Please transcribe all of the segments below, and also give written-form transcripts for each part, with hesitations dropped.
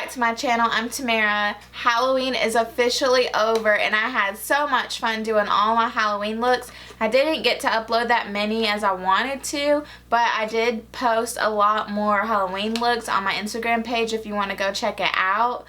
back to my channel. I'm Tamara. Halloween is officially over and I had so much fun doing all my Halloween looks. I didn't get to upload that many as I wanted to, but I did post a lot more Halloween looks on my Instagram page if you want to go check it out.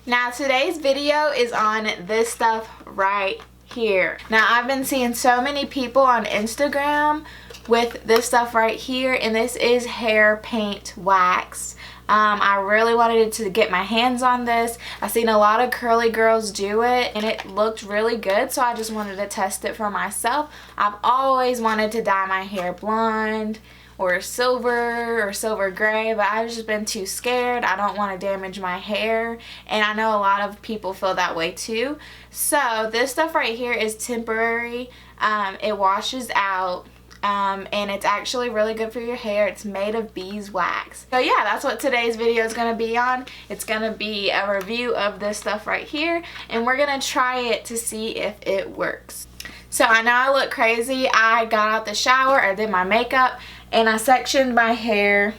Now today's video is on this stuff right here. Now I've been seeing so many people on Instagram with this stuff right here, and this is hair paint wax. I really wanted to get my hands on this. I've seen a lot of curly girls do it and it looked really good, so I just wanted to test it for myself. I've always wanted to dye my hair blonde or silver gray, but I've just been too scared. I don't want to damage my hair, and I know a lot of people feel that way too. So this stuff right here is temporary. It washes out. And it's actually really good for your hair. It's made of beeswax. So yeah, that's what today's video is going to be on. It's going to be a review of this stuff right here, and we're going to try it to see if it works. So I know I look crazy. I got out the shower, I did my makeup, and I sectioned my hair.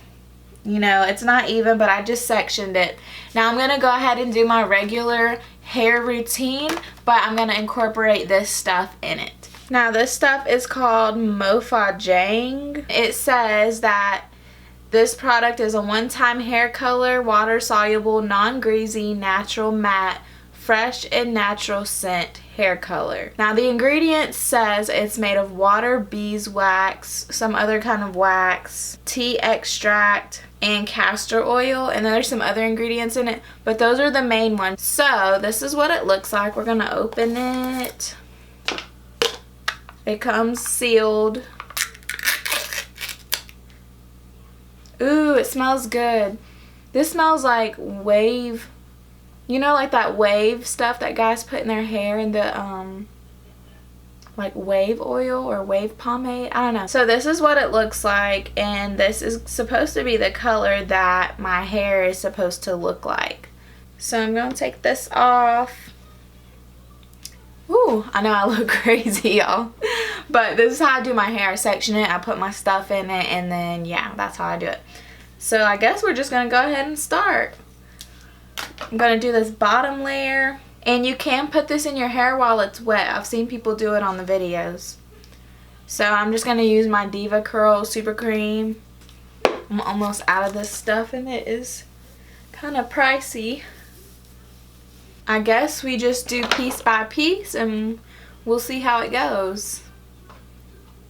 You know, it's not even, but I just sectioned it. Now I'm going to go ahead and do my regular hair routine, but I'm going to incorporate this stuff in it. Now this stuff is called Mofajang. It says that this product is a one-time hair color, water-soluble, non-greasy, natural matte, fresh and natural scent hair color. Now the ingredients says it's made of water, beeswax, some other kind of wax, tea extract, and castor oil, and there's some other ingredients in it, but those are the main ones. So this is what it looks like. We're gonna open it. It comes sealed. Ooh, it smells good. This smells like wave, you know, like that wave stuff that guys put in their hair, in the like wave oil or wave pomade. I don't know. So this is what it looks like, and this is supposed to be the color that my hair is supposed to look like. So I'm going to take this off. Ooh, I know I look crazy, y'all. But this is how I do my hair. I section it, I put my stuff in it, and then, yeah, that's how I do it. So I guess we're just going to go ahead and start. I'm going to do this bottom layer. And you can put this in your hair while it's wet. I've seen people do it on the videos. So I'm just going to use my DevaCurl Super Cream. I'm almost out of this stuff, and it is kind of pricey. I guess we just do piece by piece and we'll see how it goes.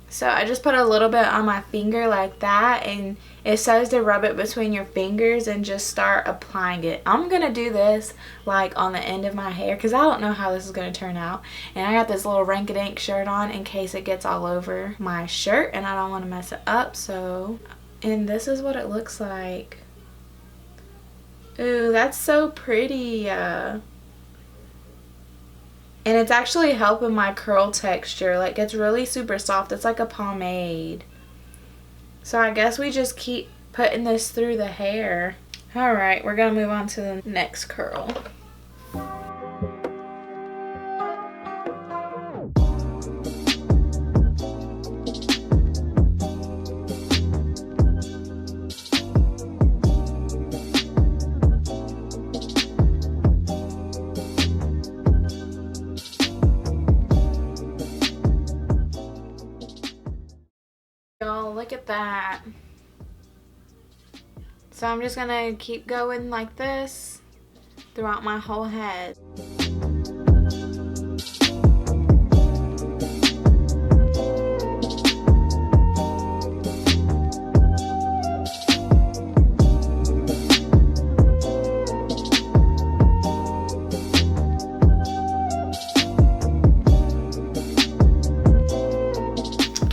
So I just put a little bit on my finger like that, and it says to rub it between your fingers and just start applying it. I'm going to do this like on the end of my hair because I don't know how this is going to turn out. And I got this little Rank-A-Dink shirt on in case it gets all over my shirt and I don't want to mess it up. So, and this is what it looks like. Ooh, that's so pretty. And it's actually helping my curl texture. Like, it's really super soft. It's like a pomade. So I guess we just keep putting this through the hair. Alright, we're going to move on to the next curl. Y'all, look at that. So I'm just gonna keep going like this throughout my whole head.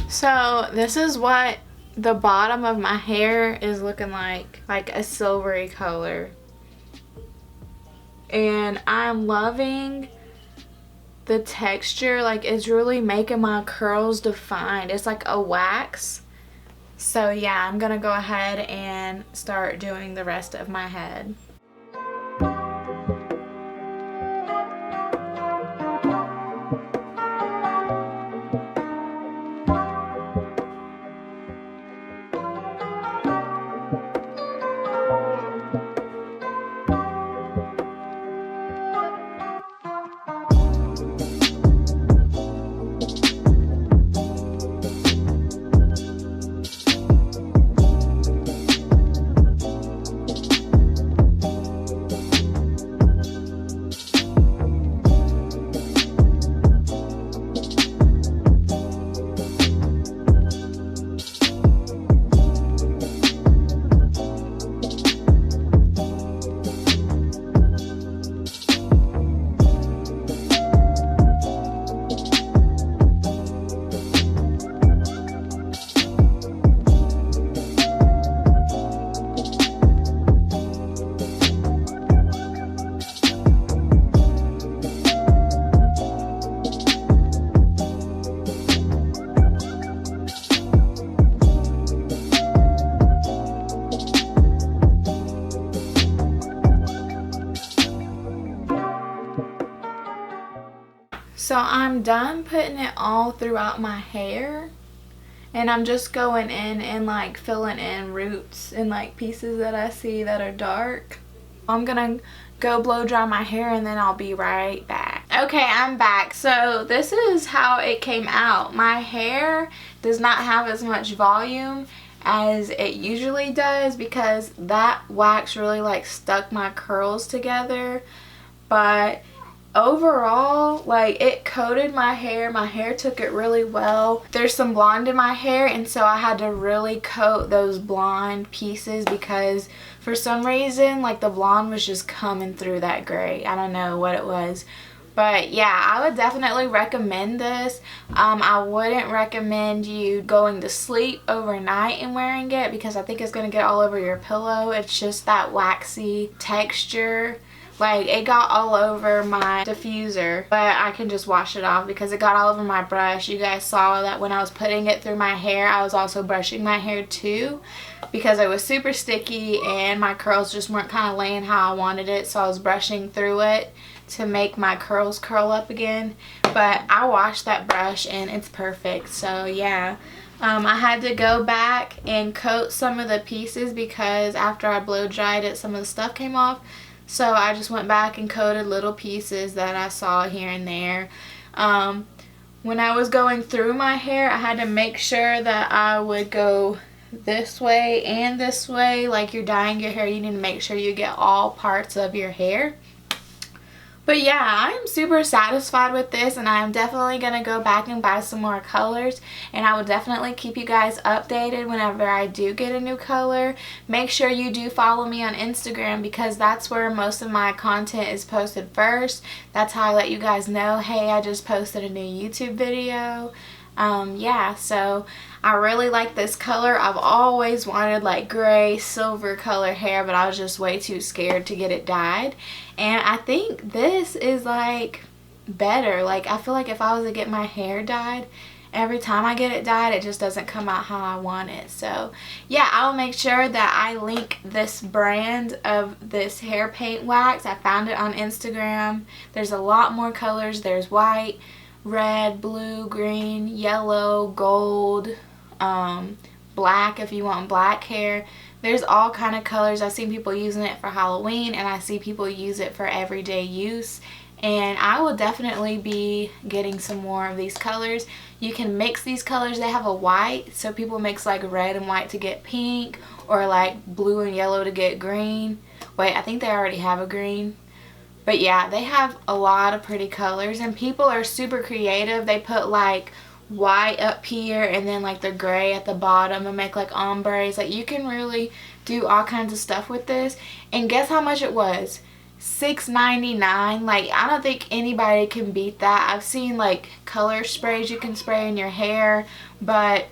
So this is what the bottom of my hair is looking like a silvery color. And I'm loving the texture. Like, it's really making my curls defined. It's like a wax. So yeah, I'm gonna go ahead and start doing the rest of my head. So I'm done putting it all throughout my hair, and I'm just going in and like filling in roots and like pieces that I see that are dark. I'm gonna go blow dry my hair and then I'll be right back. Okay, I'm back. So this is how it came out. My hair does not have as much volume as it usually does because that wax really like stuck my curls together, but overall, like, it coated my hair. My hair took it really well. There's some blonde in my hair, and so I had to really coat those blonde pieces because for some reason, like, the blonde was just coming through that gray. I don't know what it was. But yeah, I would definitely recommend this. I wouldn't recommend you going to sleep overnight and wearing it because I think it's going to get all over your pillow. It's just that waxy texture. Like, it got all over my diffuser, but I can just wash it off because it got all over my brush. You guys saw that when I was putting it through my hair, I was also brushing my hair too because it was super sticky and my curls just weren't kind of laying how I wanted it, so I was brushing through it to make my curls curl up again. But I washed that brush and it's perfect. So yeah, I had to go back and coat some of the pieces because after I blow dried it, some of the stuff came off. So I just went back and coated little pieces that I saw here and there. When I was going through my hair, I had to make sure that I would go this way and this way. Like, you're dyeing your hair, you need to make sure you get all parts of your hair. But yeah, I am super satisfied with this, and I am definitely going to go back and buy some more colors, and I will definitely keep you guys updated whenever I do get a new color. Make sure you do follow me on Instagram because that's where most of my content is posted first. That's how I let you guys know, hey, I just posted a new YouTube video. Yeah, so I really like this color. I've always wanted like gray silver color hair, but I was just way too scared to get it dyed, and I think this is like better. Like, I feel like if I was to get my hair dyed, every time I get it dyed, it just doesn't come out how I want it. So yeah, I'll make sure that I link this brand of this hair paint wax. I found it on Instagram. There's a lot more colors. There's white, red, blue, green, yellow, gold, black if you want black hair. There's all kind of colors. I've seen people using it for Halloween, and I see people use it for everyday use, and I will definitely be getting some more of these colors. You can mix these colors. They have a white, so people mix like red and white to get pink, or like blue and yellow to get green. Wait, I think they already have a green. But yeah, they have a lot of pretty colors, and people are super creative. They put like white up here and then like the gray at the bottom and make like ombres. Like, you can really do all kinds of stuff with this. And guess how much it was? $6.99. Like, I don't think anybody can beat that. I've seen like color sprays you can spray in your hair, but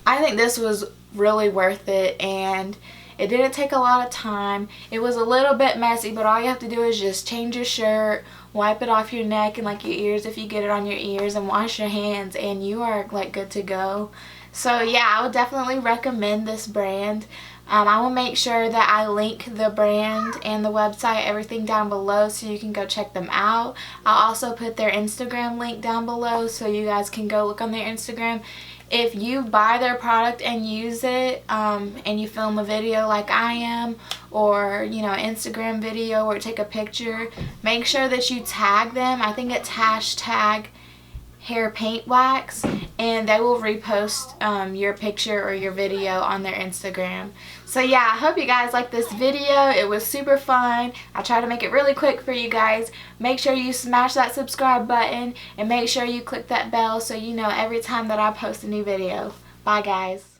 I think this was really worth it, and it didn't take a lot of time. It was a little bit messy, but all you have to do is just change your shirt, wipe it off your neck and like your ears if you get it on your ears, and wash your hands, and you are like good to go. So yeah, I would definitely recommend this brand. I will make sure that I link the brand and the website, everything down below, so you can go check them out. I'll also put their Instagram link down below so you guys can go look on their Instagram. If you buy their product and use it, and you film a video like I am, or you know, an Instagram video, or take a picture, make sure that you tag them. I think it's hashtag hair paint wax, and they will repost your picture or your video on their Instagram. So yeah, I hope you guys like this video. It was super fun. I tried to make it really quick for you guys. Make sure you smash that subscribe button, and make sure you click that bell so you know every time that I post a new video. Bye guys.